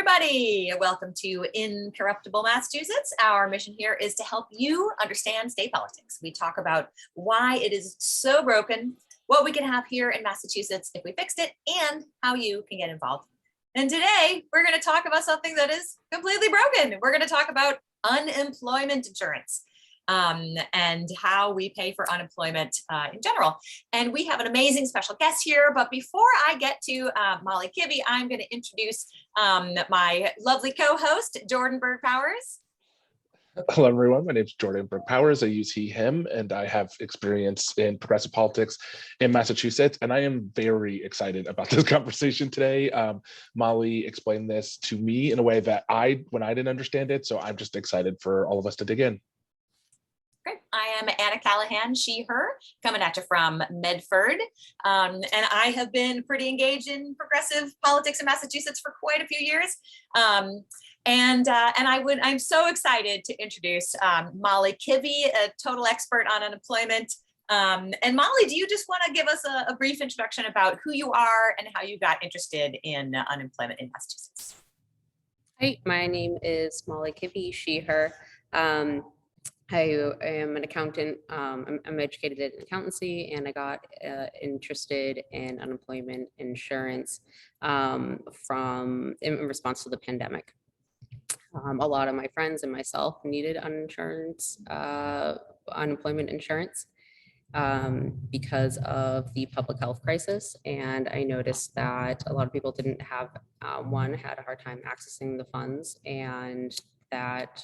everybody. Welcome to Incorruptible Massachusetts. Our mission here is to help you understand state politics. We talk about why it is so broken, what we can have here in Massachusetts if we fixed it, and how you can get involved. And today we're going to talk about something that is completely broken. We're going to talk about unemployment insurance. And how we pay for unemployment in general. And we have an amazing special guest here. But before I get to Molly Kivi, I'm going to introduce my lovely co-host, Jordan Berg Powers. Hello, everyone. My name is Jordan Berg Powers. I use he, him, and I have experience in progressive politics in Massachusetts. And I am very excited about this conversation today. Molly explained this to me in a way that when I didn't understand it. So I'm just excited for all of us to dig in. Great. I am Anna Callahan, she, her, coming at you from Medford. And I have been pretty engaged in progressive politics in Massachusetts for quite a few years. I'm so excited to introduce Molly Kivi, a total expert on unemployment. And Molly, do you just want to give us a brief introduction about who you are and how you got interested in unemployment in Massachusetts? Hi, my name is Molly Kivi, she, her. I am an accountant. I'm educated in accountancy, and I got interested in unemployment insurance in response to the pandemic. A lot of my friends and myself needed unemployment insurance because of the public health crisis. And I noticed that a lot of people didn't have, had a hard time accessing the funds, and that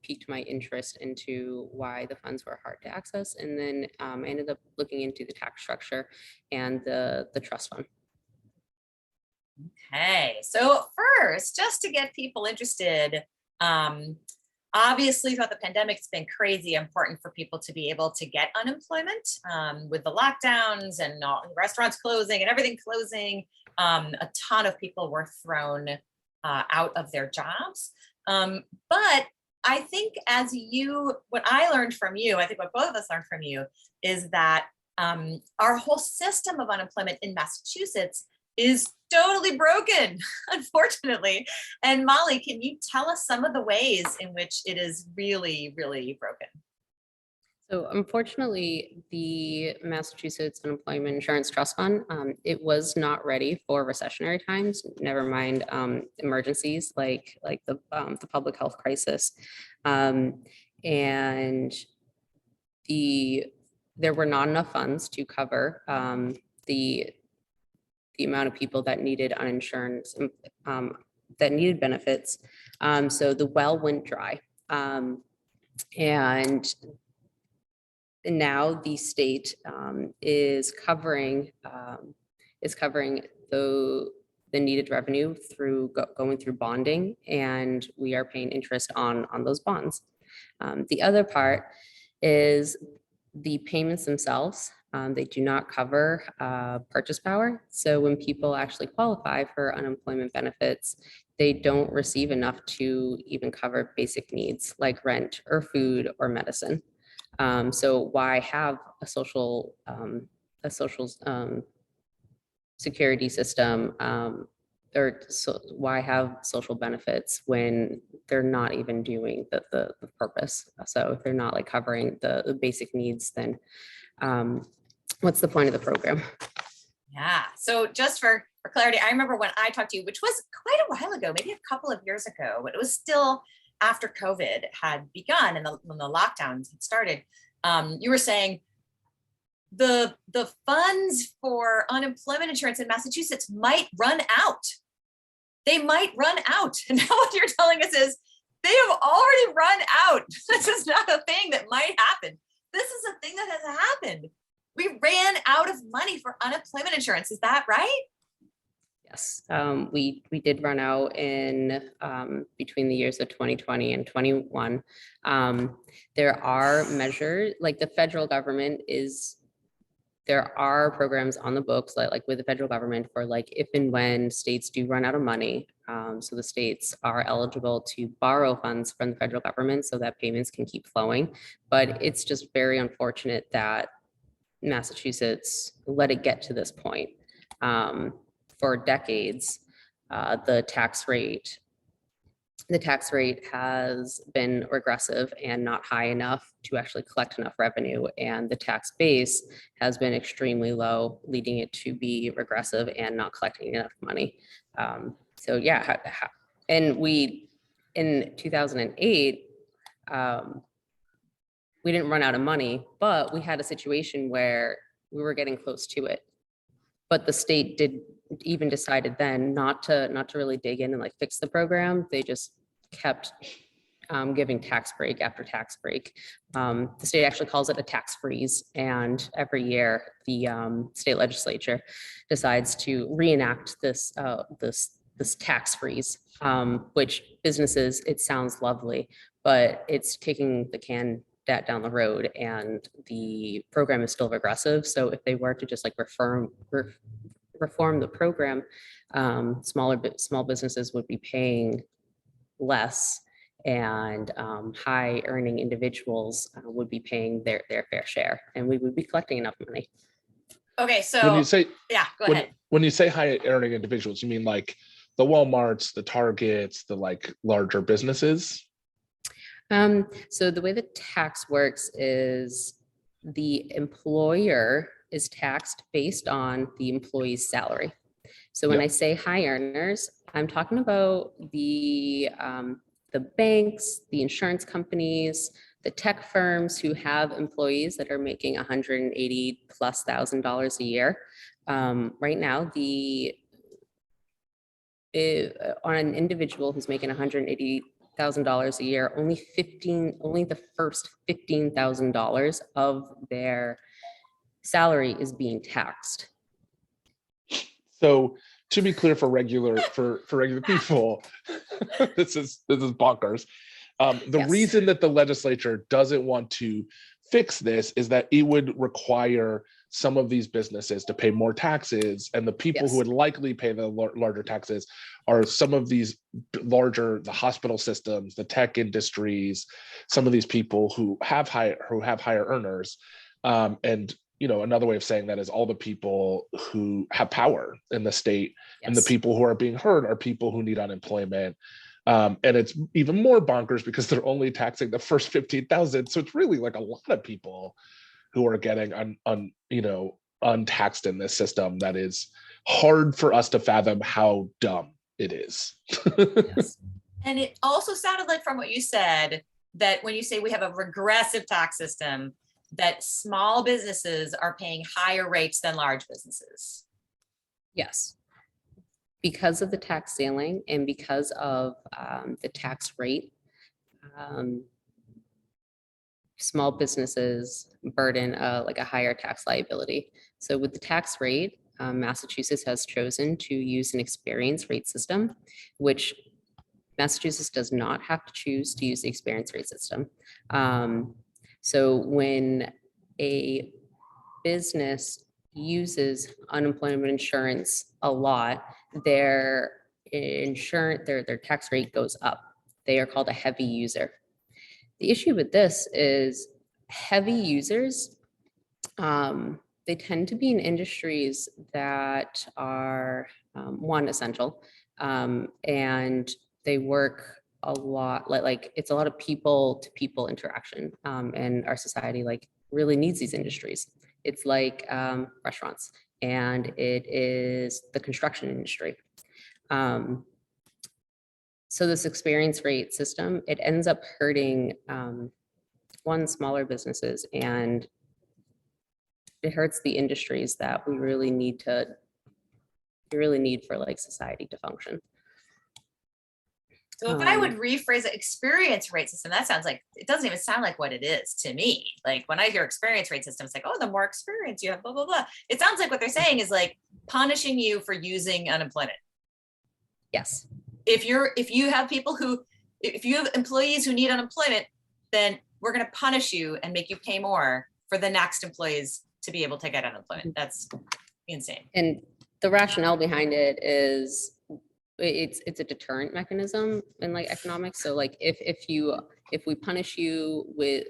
piqued my interest into why the funds were hard to access. And then I ended up looking into the tax structure and the trust fund. Okay, so first, just to get people interested, obviously throughout the pandemic, it's been crazy important for people to be able to get unemployment with the lockdowns and restaurants closing and everything closing. A ton of people were thrown out of their jobs. But I think what I learned from you, I think what both of us learned from you is that our whole system of unemployment in Massachusetts is totally broken, unfortunately. And Molly, can you tell us some of the ways in which it is really, really broken? So unfortunately, the Massachusetts Unemployment Insurance Trust Fund, it was not ready for recessionary times, never mind emergencies like the public health crisis. And there were not enough funds to cover the amount of people that needed uninsurance, that needed benefits. So the well went dry. And now the state is covering the needed revenue through going through bonding, and we are paying interest on those bonds. The other part is the payments themselves. They do not cover purchase power. So when people actually qualify for unemployment benefits, they don't receive enough to even cover basic needs like rent or food or medicine. So why have a social security system, why have social benefits when they're not even doing the purpose? So if they're not like covering the basic needs, then what's the point of the program? Yeah. So just for clarity, I remember when I talked to you, which was quite a while ago, maybe a couple of years ago, but it was still after COVID had begun and when the lockdowns had started, you were saying the funds for unemployment insurance in Massachusetts might run out. They might run out. And now what you're telling us is they have already run out. This is not a thing that might happen. This is a thing that has happened. We ran out of money for unemployment insurance. Is that right? Yes, we did run out in between the years of 2020 and 21. There are measures, like the federal government there are programs on the books like with the federal government for like if and when states do run out of money. So the states are eligible to borrow funds from the federal government so that payments can keep flowing. But it's just very unfortunate that Massachusetts let it get to this point. For decades, the tax rate the tax rate has been regressive and not high enough to actually collect enough revenue. And the tax base has been extremely low, leading it to be regressive and not collecting enough money. So yeah, and we, in 2008, we didn't run out of money, but we had a situation where we were getting close to it. But the state did even decided then not to really dig in and like fix the program. They just kept giving tax break after tax break. The state actually calls it a tax freeze. And every year the state legislature decides to reenact this, this tax freeze, which businesses, it sounds lovely, but it's kicking the can down the road, and the program is still regressive. So if they were to just like reform the program, small businesses would be paying less, and high earning individuals would be paying their fair share, and we would be collecting enough money. Okay, so When you say, yeah, go ahead. When you say high earning individuals, you mean like the Walmarts, the Targets, the like larger businesses? So the way the tax works is the employer is taxed based on the employee's salary. So when I say high earners, I'm talking about the banks, the insurance companies, the tech firms who have employees that are making $180,000+ a year. Right now, on an individual who's making $180,000 a year, only the first $15,000 of their salary is being taxed. So to be clear for regular people, this is bonkers. The reason that the legislature doesn't want to fix this is that it would require some of these businesses to pay more taxes, and the people who would likely pay the larger taxes are some of these the hospital systems, the tech industries, some of these people who have higher earners. And you know, another way of saying that is all the people who have power in the state, and the people who are being hurt are people who need unemployment. And it's even more bonkers because they're only taxing the first 15,000. So it's really like a lot of people who are getting untaxed in this system that is hard for us to fathom how dumb it is. And it also sounded like from what you said, that when you say we have a regressive tax system, that small businesses are paying higher rates than large businesses. Yes. Because of the tax ceiling and because of the tax rate, small businesses burden like a higher tax liability. So with the tax rate, Massachusetts has chosen to use an experience rate system, which Massachusetts does not have to choose to use the experience rate system. So when a business uses unemployment insurance a lot, their tax rate goes up. They are called a heavy user. The issue with this is heavy users, they tend to be in industries that are essential, and they work a lot, like it's a lot of people to people interaction, and our society like really needs these industries. It's like restaurants, and it is the construction industry. So this experience rate system, it ends up hurting smaller businesses, and it hurts the industries that we really need for like society to function. So if I would rephrase it, experience rate system, that sounds like, it doesn't even sound like what it is to me. Like when I hear experience rate system, it's like, oh, the more experience you have, blah, blah, blah. It sounds like what they're saying is like punishing you for using unemployment. Yes. If you have employees who need unemployment, then we're going to punish you and make you pay more for the next employees to be able to get unemployment. That's insane. And the rationale behind it is it's a deterrent mechanism in like economics. So like if we punish you with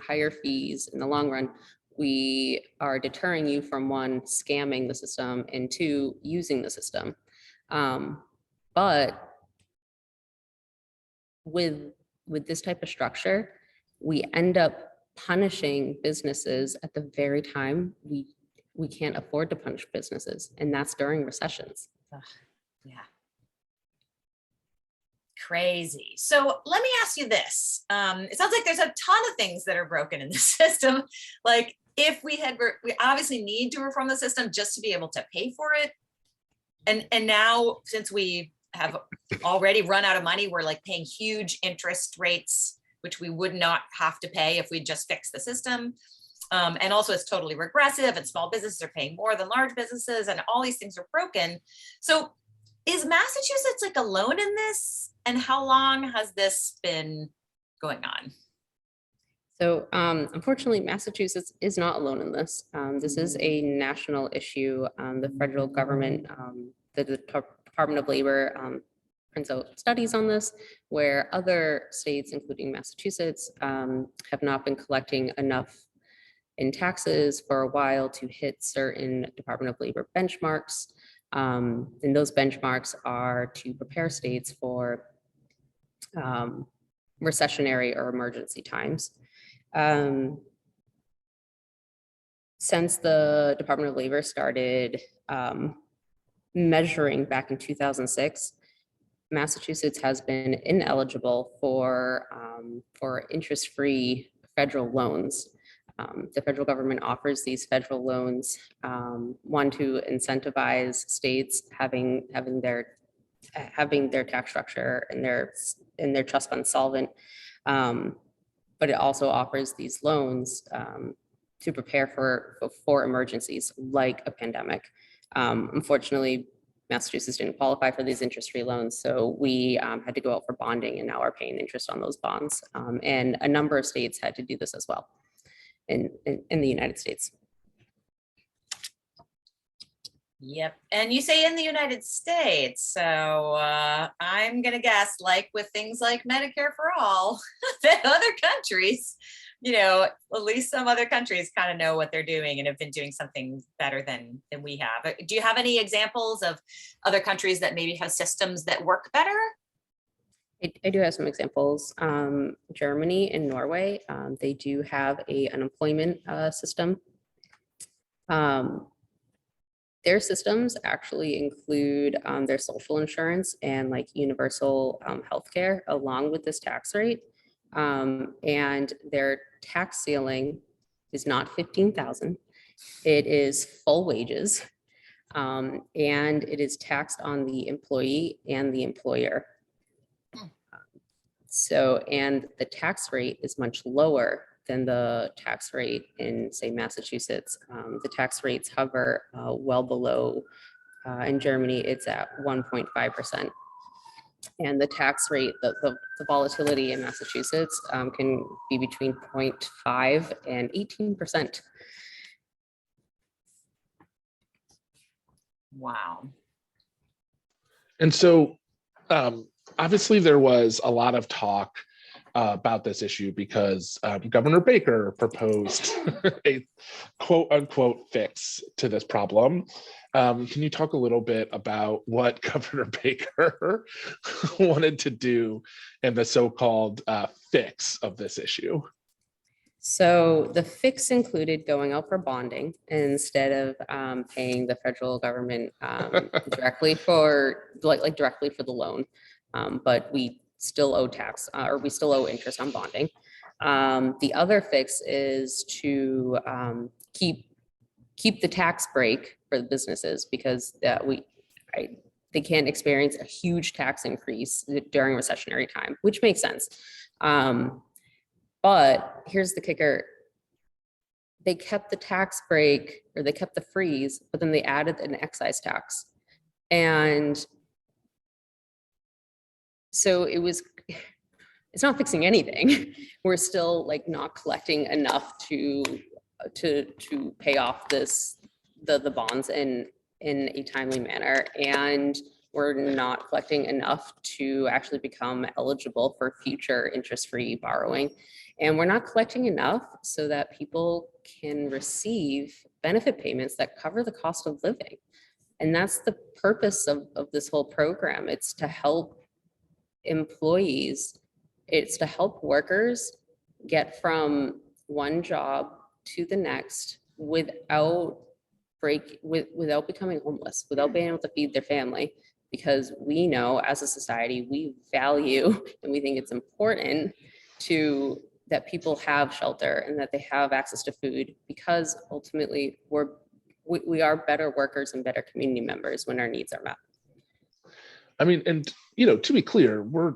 higher fees in the long run, we are deterring you from scamming the system, and two, using the system. But with this type of structure, we end up punishing businesses at the very time we can't afford to punish businesses, and that's during recessions. Ugh, yeah. Crazy. So let me ask you this. It sounds like there's a ton of things that are broken in the system. Like if we obviously need to reform the system just to be able to pay for it. And now, since we have already run out of money, we're like paying huge interest rates, which we would not have to pay if we just fix the system. And also it's totally regressive, and small businesses are paying more than large businesses, and all these things are broken. So is Massachusetts like alone in this? And how long has this been going on? So unfortunately, Massachusetts is not alone in this. This is a national issue. The federal government, the Department of Labor prints out studies on this, where other states, including Massachusetts, have not been collecting enough in taxes for a while to hit certain Department of Labor benchmarks. And those benchmarks are to prepare states for recessionary or emergency times. Since the Department of Labor started measuring back in 2006, Massachusetts has been ineligible for interest-free federal loans. The federal government offers these federal loans, one, to incentivize states having their tax structure and their trust fund solvent, but it also offers these loans to prepare for emergencies like a pandemic. Unfortunately, Massachusetts didn't qualify for these interest-free loans, so we had to go out for bonding, and now are paying interest on those bonds. And a number of states had to do this as well in the United States. Yep. And you say in the United States. So I'm going to guess, like with things like Medicare for all, that other countries, at least some other countries kind of know what they're doing and have been doing something better than we have. Do you have any examples of other countries that maybe have systems that work better? I do have some examples. Germany and Norway, they do have a unemployment system. Their systems actually include their social insurance and like universal healthcare along with this tax rate. And their tax ceiling is not 15,000. It is full wages. And it is taxed on the employee and the employer. So, and the tax rate is much lower than the tax rate in, say, Massachusetts. The tax rates hover well below. In Germany, it's at 1.5%. And the tax rate, the volatility in Massachusetts can be between 0.5 and 18%. Wow. And so obviously there was a lot of talk about this issue because Governor Baker proposed a quote unquote fix to this problem. Can you talk a little bit about what Governor Baker wanted to do in the so-called fix of this issue? So the fix included going out for bonding instead of paying the federal government directly for directly for the loan, but we still owe tax or we still owe interest on bonding. The other fix is to keep the tax break for the businesses because they can't experience a huge tax increase during recessionary time, which makes sense. But here's the kicker. They kept the tax break or they kept the freeze, but then they added an excise tax. And so it's not fixing anything. We're still like not collecting enough to pay off the bonds in a timely manner. And we're not collecting enough to actually become eligible for future interest-free borrowing. And we're not collecting enough so that people can receive benefit payments that cover the cost of living. And that's the purpose of this whole program. It's to help employees It's to help workers get from one job to the next without without becoming homeless, without being able to feed their family. Because we know as a society, we value and we think it's important that people have shelter and that they have access to food, because ultimately we are better workers and better community members when our needs are met. I mean, and to be clear, we're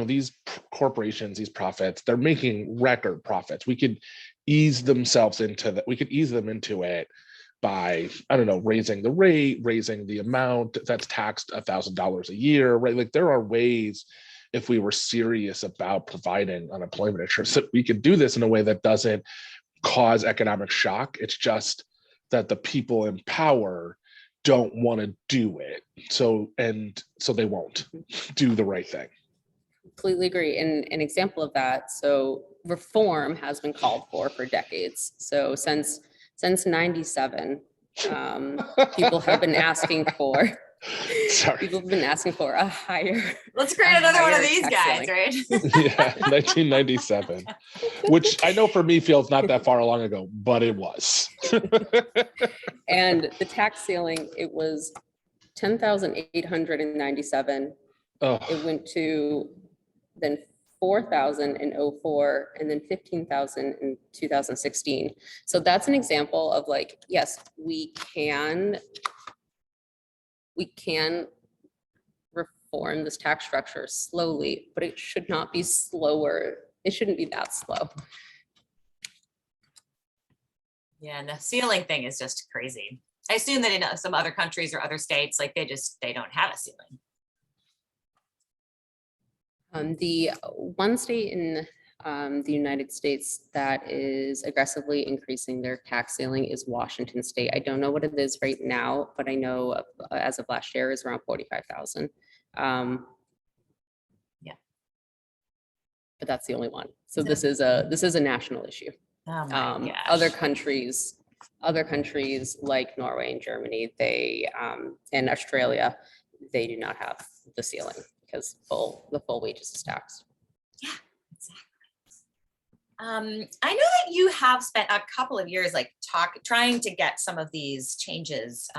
these corporations, these profits, they're making record profits. We could ease themselves into that. We could ease them into it by, I don't know, raising the rate, raising the amount that's taxed $1,000 a year, right? Like there are ways, if we were serious about providing unemployment insurance, that we could do this in a way that doesn't cause economic shock. It's just that the people in power don't want to do it. So they won't do the right thing. Completely agree. And an example of that, so reform has been called for decades. So since 97, people have been asking for a higher. Let's create another one of these guys, right? Yeah, 1997, which I know for me feels not that far long ago, but it was. And the tax ceiling, it was 10,897. Oh. It went to then 4,000 in 04 and then 15,000 in 2016. So that's an example of like, yes, we can reform this tax structure slowly, but it should not be slower. It shouldn't be that slow. Yeah, and the ceiling thing is just crazy. I assume that in some other countries or other states, like they don't have a ceiling. The one state in the United States that is aggressively increasing their tax ceiling is Washington State. I don't know what it is right now, but I know as of last year is around 45,000. Yeah, but that's the only one. So this is a national issue. Oh my gosh. Other countries like Norway and Germany, and Australia, they do not have the ceiling because the full wages is taxed. Yeah, exactly. I know that you have spent a couple of years trying to get some of these changes,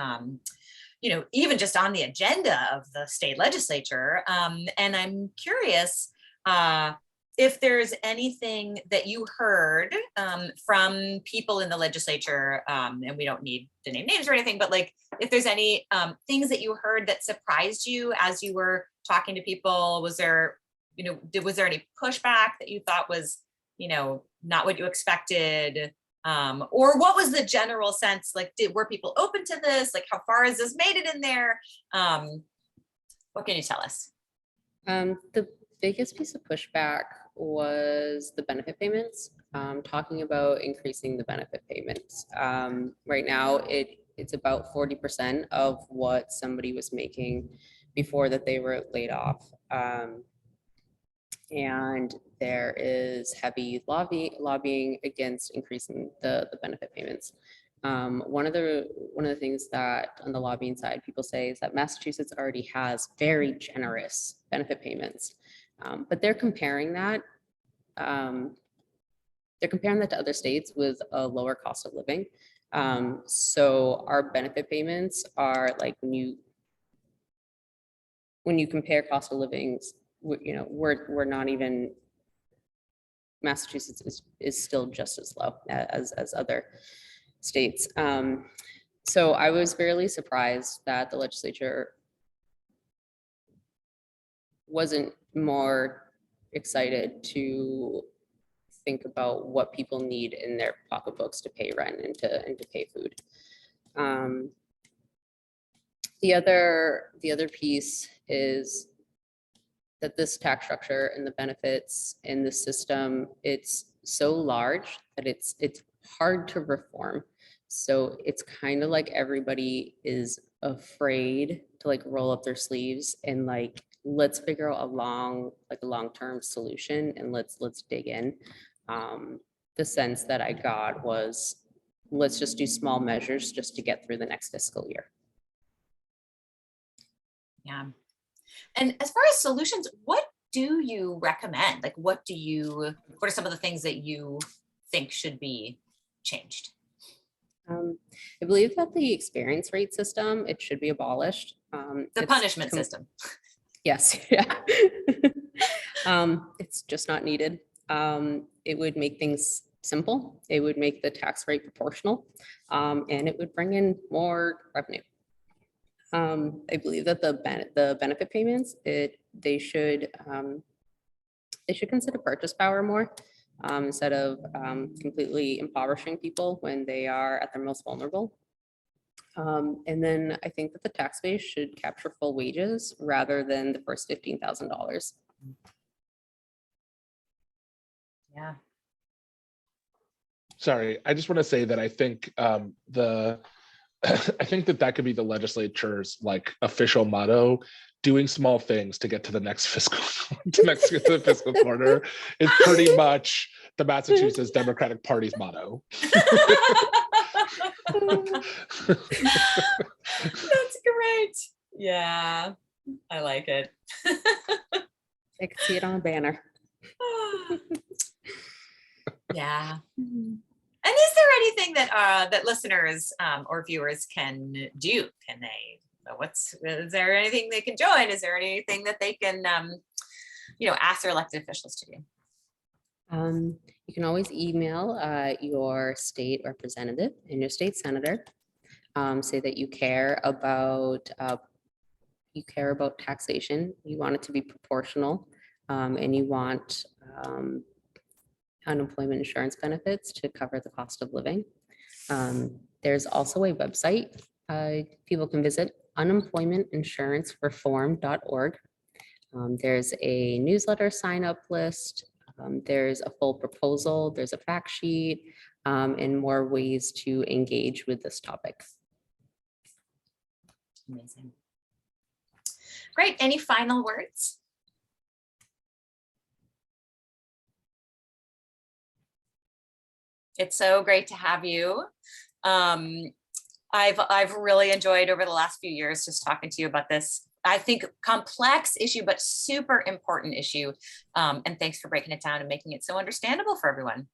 even just on the agenda of the state legislature. And I'm curious if there's anything that you heard from people in the legislature, and we don't need to name names or anything, but like if there's any things that you heard that surprised you as you were talking to people. Was there any pushback that you thought was, not what you expected? Or what was the general sense? Like, were people open to this? Like, how far has this made it in there? What can you tell us? The biggest piece of pushback was the benefit payments, talking about increasing the benefit payments. Right now, it's about 40% of what somebody was making before that they were laid off. And there is heavy lobbying against increasing the benefit payments. One of the things that on the lobbying side people say is that Massachusetts already has very generous benefit payments, but they're comparing that to other states with a lower cost of living. So our benefit payments are like when you compare cost of livings, we're not even, Massachusetts is still just as low as other states. So I was fairly surprised that the legislature wasn't more excited to think about what people need in their pocketbooks to pay rent and to pay food. The other piece is that this tax structure and the benefits in the system, it's so large that it's hard to reform. So it's kind of like everybody is afraid to like roll up their sleeves and like, let's figure out a long-term solution and let's dig in. The sense that I got was, let's just do small measures just to get through the next fiscal year. Yeah. And as far as solutions, what do you recommend? Like, what are some of the things that you think should be changed? I believe that the experience rate system, it should be abolished. The punishment system. Yes, yeah. It's just not needed. It would make things simple. It would make the tax rate proportional, and it would bring in more revenue. I believe that the benefit payments, they should consider purchase power more, instead of completely impoverishing people when they are at their most vulnerable. And then I think that the tax base should capture full wages rather than the first $15,000. Yeah. Sorry, I just want to say that I think I think that could be the legislature's like official motto: doing small things to get to the next fiscal to the fiscal quarter is pretty much the Massachusetts Democratic Party's motto. That's great. Yeah, I like it. I could see it on a banner. Yeah. And is there anything that that listeners or viewers can do? Can they? Is there anything they can join? Is there anything that they can, ask their elected officials to do? You can always email your state representative and your state senator. Say that you care about taxation. You want it to be proportional, and you want unemployment insurance benefits to cover the cost of living. There's also a website people can visit, unemploymentinsurancereform.org. There's a newsletter sign up list. There's a full proposal. There's a fact sheet, and more ways to engage with this topic. Amazing. Great. Any final words? It's so great to have you. I've really enjoyed over the last few years just talking to you about this, I think, complex issue, but super important issue. And thanks for breaking it down and making it so understandable for everyone.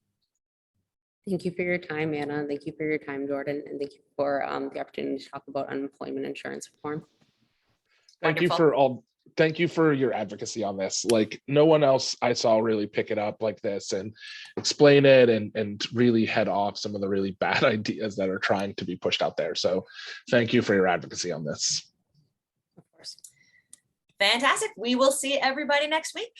Thank you for your time, Anna. Thank you for your time, Jordan. And thank you for the opportunity to talk about unemployment insurance reform. Thank you for your advocacy on this. Like, no one else I saw really pick it up like this and explain it and really head off some of the really bad ideas that are trying to be pushed out there. So thank you for your advocacy on this. Of course. Fantastic. We will see everybody next week.